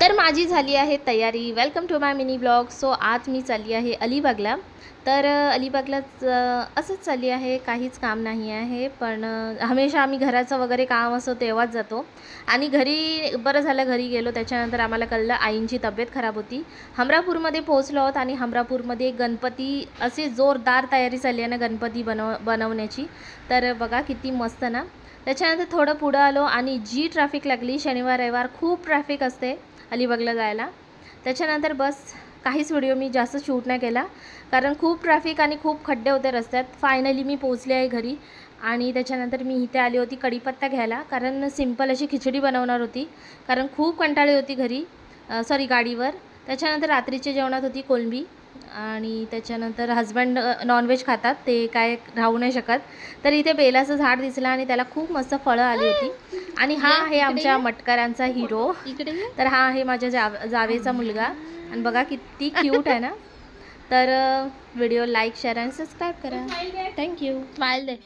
तर माझी झाली आहे तयारी. Welcome to my mini blog. So आज मी चालली आहे अलिबागला. तर अलिबागलाच असंच चालली आहे, काहीच काम नाही आहे. पण हमेशा आम्ही घराचं वगैरे काम असो तेव्हाच जातो. आणि घरी बरं झालं घरी गेलो. त्याच्यानंतर आम्हाला कळलं आईंची तब्येत खराब होती. हमरापूरमध्ये पोहोचलो आहोत आणि हमरापूरमध्ये गणपती असे जोरदार तयारी चालली आहे ना गणपती बनवण्याची. तर बघा किती मस्त ना. त्याच्यानंतर थोडं पुढं आलो आणि जी ट्रॅफिक लागली, शनिवार रविवार खूप ट्रॅफिक असते अलिबागला जायला. त्याच्यानंतर बस काहीच व्हिडिओ मी जास्त शूट नाही केला, कारण खूप ट्रॅफिक आणि खूप खड्डे होते रस्त्यात. फायनली मी पोहोचले आहे घरी. आणि त्याच्यानंतर मी इथे आली होती कढीपत्ता घ्यायला, कारण सिंपल अशी खिचडी बनवणार होती, कारण खूप कंटाळी होती घरी गाडीवर. त्याच्यानंतर रात्रीच्या जेवणात होती कोळंबी. आणि त्याच्यानंतर हजबंड नॉनव्हेज खातात, ते काय राहू नाही शकत. तर इथे बेलाचं झाड दिसलं आणि त्याला खूप मस्त फळं आली होती. आणि हा आहे आमच्या मटकरांचा हिरो. तर हा आहे माझ्या जावेचा मुलगा. आणि बघा किती क्यूट आहे ना. तर व्हिडिओ लाईक शेअर आणि सबस्क्राईब करा. थँक्यू. स्माइल दे.